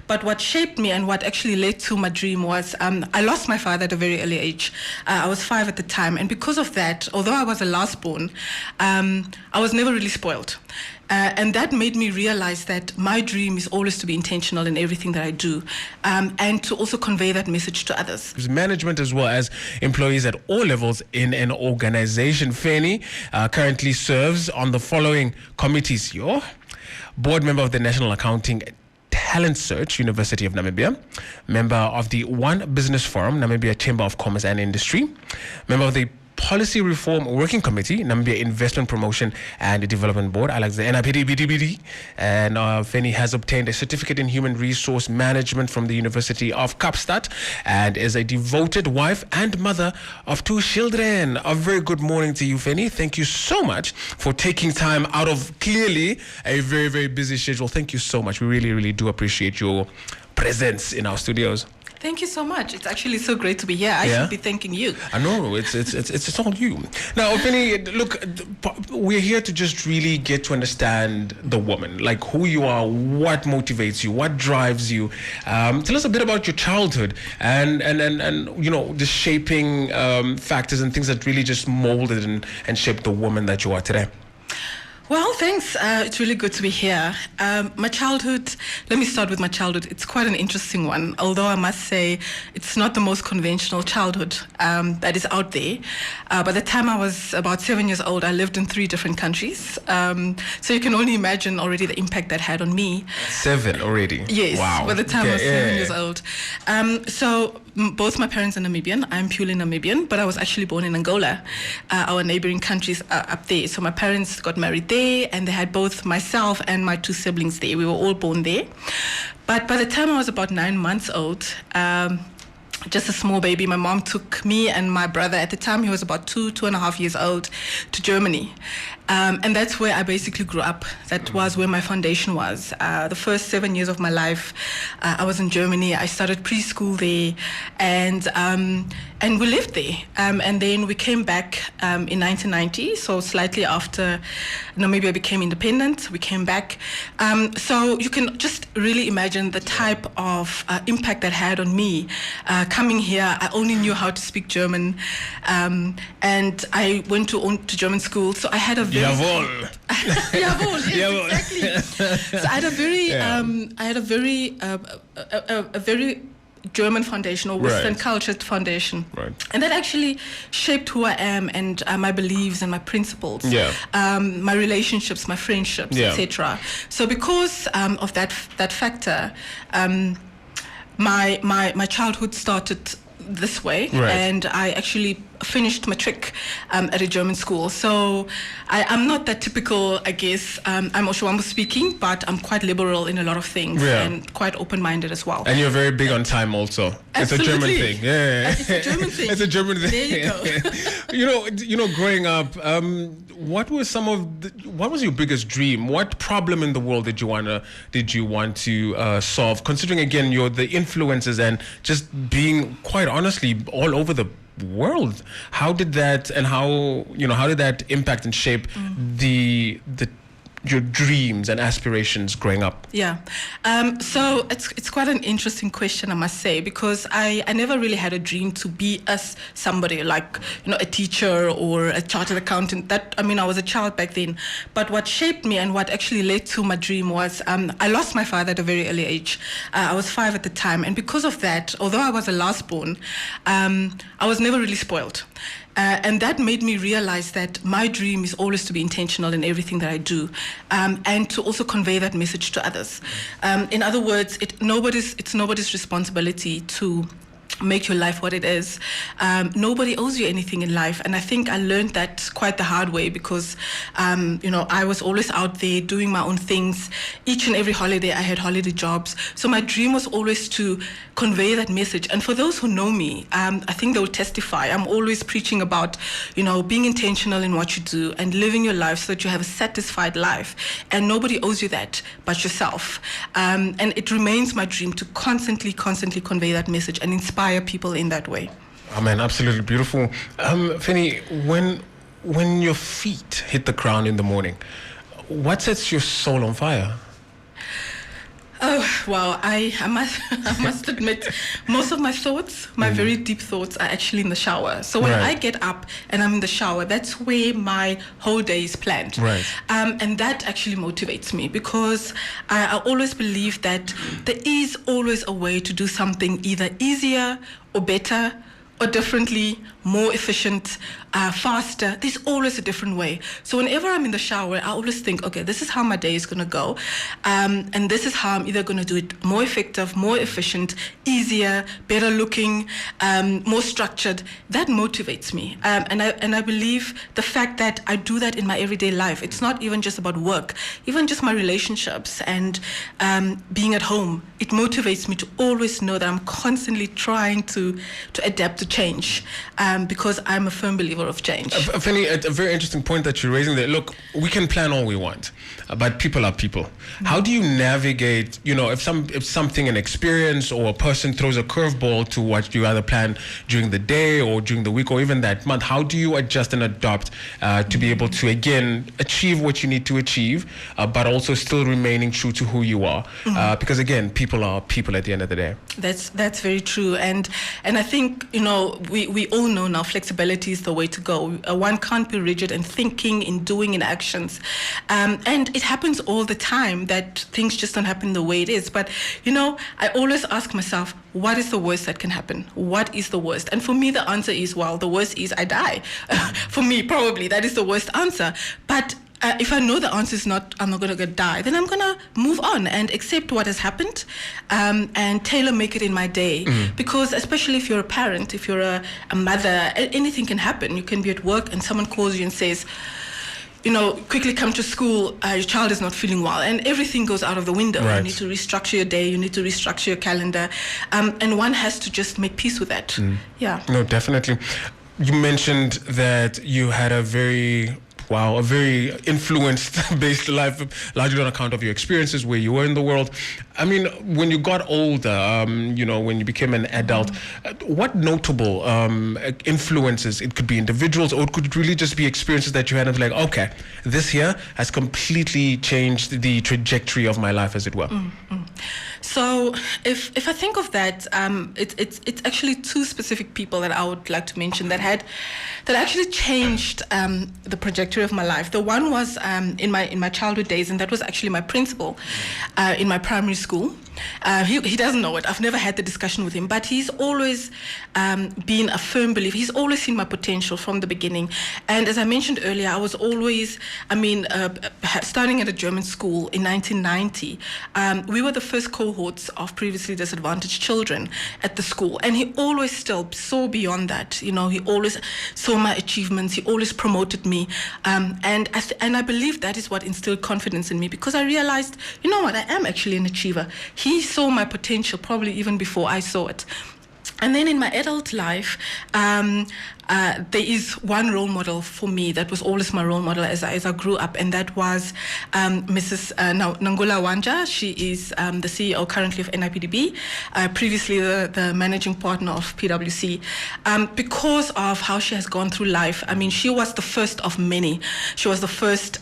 But what shaped me and what actually led to my dream was I lost my father at a very early age. I was 5 at the time. And because of that, although I was a last born, I was never really spoiled. And that made me realize that my dream is always to be intentional in everything that I do, and to also convey that message to others. Management as well as employees at all levels in an organization. Fanny currently serves on the following committees. You're board member of the National Accounting Talent Search, University of Namibia, member of the One Business Forum, Namibia Chamber of Commerce and Industry, member of the Policy Reform Working Committee, Namibia Investment Promotion and Development Board, I like the NIPD, and Fanny has obtained a certificate in Human Resource Management from the University of Kapstadt and is a devoted wife and mother of 2 children. A very good morning to you, Fanny. Thank you so much for taking time out of clearly a very, very busy schedule. Thank you so much. We really, really do appreciate your presence in our studios. Thank you so much. It's actually so great to be here. I should be thanking you. I know, it's all you. Now, Fanny, look, we're here to just really get to understand the woman, like who you are, what motivates you, what drives you. Tell us a bit about your childhood and you know, the shaping factors and things that really just molded and shaped the woman that you are today. Well, thanks. It's really good to be here. My childhood, let me start with my childhood. It's quite an interesting one, although I must say it's not the most conventional childhood that is out there. By the time I was about 7 years old, I lived in 3 different countries. So you can only imagine already the impact that had on me. 7 already? Yes. Wow. By the time I was 7 years old. So both my parents are Namibian. I'm purely Namibian, but I was actually born in Angola, our neighboring countries up there. So my parents got married there, and they had both myself and my 2 siblings there. We were all born there. But by the time I was about 9 months old, just a small baby, my mom took me and my brother, at the time he was about 2.5 years old, to Germany. And that's where I basically grew up. That was where my foundation was. The first 7 years of my life, I was in Germany. I started preschool there, and we lived there. And then we came back in 1990, so slightly after Namibia became independent, we came back. So you can just really imagine the type of impact that had on me. Coming here, I only knew how to speak German, and I went to German school, so I had a very Jawohl. Jawohl, yes, exactly. So I had a very German foundation, or Western cultured foundation, and that actually shaped who I am and my beliefs and my principles, my relationships, my friendships, etc. So because of that factor, my childhood started this way, and I actually finished matric at a German school. So I'm not that typical, I guess. I'm Oshoambo speaking, but I'm quite liberal in a lot of things and quite open-minded as well. And you're very big on time also. Absolutely. It's a German thing. It's a German thing. It's a German thing. There you go. you know, growing up, what was what was your biggest dream? What problem in the world did you want to solve? Considering again the influences and just being quite honestly all over the world, how did that impact and shape your dreams and aspirations growing up? So it's quite an interesting question, I must say, because I never really had a dream to be somebody like a teacher or a chartered accountant. I was a child back then. But what shaped me and what actually led to my dream was I lost my father at a very early age. I was 5 at the time, and because of that, although I was a last born, I was never really spoiled. And that made me realize that my dream is always to be intentional in everything that I do, and to also convey that message to others. In other words, it's nobody's responsibility to make your life what it is. Nobody owes you anything in life, and I think I learned that quite the hard way because I was always out there doing my own things. Each and every holiday I had holiday jobs, so my dream was always to convey that message. And for those who know me, I think they will testify. I'm always preaching about being intentional in what you do and living your life so that you have a satisfied life, and nobody owes you that but yourself. And it remains my dream to constantly convey that message and inspire people in that way. Oh man, absolutely beautiful. Fanny, when your feet hit the ground in the morning, what sets your soul on fire? Oh, wow. I must admit, most of my thoughts, my very deep thoughts, are actually in the shower. So when Right. I get up and I'm in the shower, that's where my whole day is planned. Right. And that actually motivates me because I always believe that there is always a way to do something either easier or better or differently, more efficient, faster. There's always a different way. So whenever I'm in the shower, I always think, okay, this is how my day is going to go. And this is how I'm either going to do it more effective, more efficient, easier, better looking, more structured. That motivates me. And I believe the fact that I do that in my everyday life, it's not even just about work, even just my relationships and being at home. It motivates me to always know that I'm constantly trying to adapt to change because I'm a firm believer of change. Fanny, a very interesting point that you're raising there. Look, we can plan all we want, but people are people. How do you navigate, if something, an experience or a person throws a curveball to what you either plan during the day or during the week or even that month, how do you adjust and adopt to be able to, again, achieve what you need to achieve, but also still remaining true to who you are? Because, again, people are people at the end of the day. That's very true. And I think, we all know now flexibility is the way to go. One can't be rigid in thinking, in doing, in actions. And it happens all the time that things just don't happen the way it is. But, I always ask myself, what is the worst that can happen? What is the worst? And for me, the answer is, well, the worst is I die. For me, probably, that is the worst answer. But if I know the answer is I'm not going to die, then I'm going to move on and accept what has happened and tailor make it in my day. Because especially if you're a parent, if you're a mother, anything can happen. You can be at work and someone calls you and says, quickly come to school, your child is not feeling well, and everything goes out of the window. Right. You need to restructure your day, you need to restructure your calendar, and one has to just make peace with that. Yeah. No, definitely. You mentioned that you had a very influence-based life, largely on account of your experiences, where you were in the world. I mean, when you got older, when you became an adult, what notable influences, it could be individuals or it could really just be experiences that you had of like, okay, this here has completely changed the trajectory of my life, as it were? So if I think of that, it's actually two specific people that I would like to mention that actually changed the trajectory of my life. The one was in my childhood days, and that was actually my principal in my primary school. He doesn't know it. I've never had the discussion with him, but he's always been a firm believer. He's always seen my potential from the beginning. And as I mentioned earlier, I was always, starting at a German school in 1990, we were the first cohorts of previously disadvantaged children at the school. And he always still saw beyond that. He always saw my achievements. He always promoted me. And I believe that is what instilled confidence in me, because I realized, you know what, I am actually an achiever. He saw my potential probably even before I saw it. And then in my adult life, there is one role model for me that was always my role model as I grew up, and that was Mrs. Nangula Wanja. She is the CEO currently of NIPDB, previously the managing partner of PwC. Because of how she has gone through life, she was the first of many. She was the first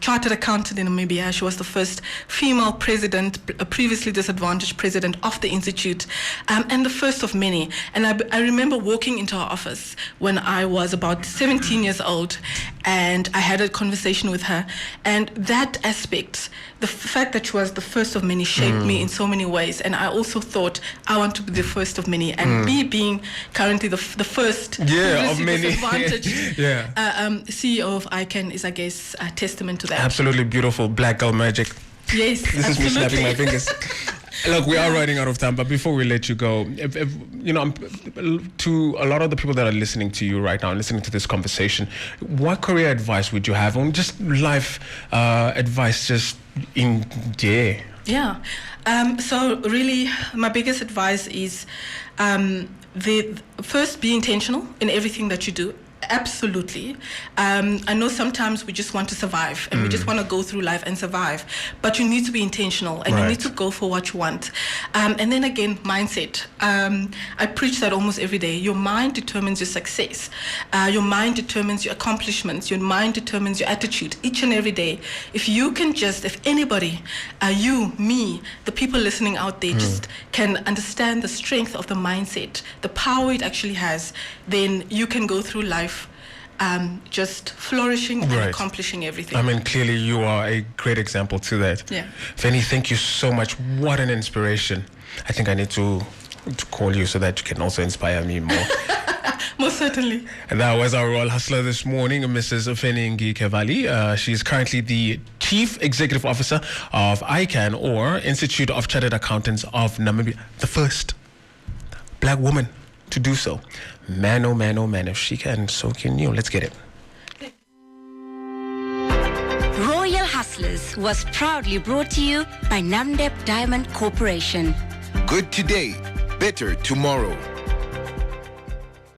chartered accountant in Namibia. She was the first female president, a previously disadvantaged president of the Institute, and the first of many. And I remember walking into her office when I was about 17 years old, and I had a conversation with her. And that aspect, the fact that she was the first of many, shaped me in so many ways. And I also thought I want to be the first of many, and me being currently the first of many disadvantaged CEO of ICANN is, I guess, a testament to that. Absolutely beautiful black girl magic. Yes, this absolutely. is me snapping my fingers. Look, we are running out of time, but before we let you go, to a lot of the people that are listening to you right now, listening to this conversation, what career advice would you have, or just life advice, just in day? Yeah. So really, my biggest advice is first, be intentional in everything that you do. Absolutely. I know sometimes we just want to survive and we just want to go through life and survive, but you need to be intentional and you Right. need to go for what you want. And then again, mindset. I preach that almost every day. Your mind determines your success. Your mind determines your accomplishments. Your mind determines your attitude each and every day. If you can just, if anybody, you, me, the people listening out there just can understand the strength of the mindset, the power it actually has, then you can go through life just flourishing and Right. accomplishing everything. I mean, clearly you are a great example to that. Yeah. Fanny, thank you so much. What an inspiration. I think I need to call you so that you can also inspire me more. Most certainly. And that was our Royal Hustler this morning, Mrs. Fanny Ngikevali. She is currently the Chief Executive Officer of ICAN, or Institute of Chartered Accountants of Namibia, the first black woman to do so. Man, oh man, oh man, if she can, so can you. Let's get it. Royal Hustlers was proudly brought to you by Namdeb Diamond Corporation. Good today, better tomorrow.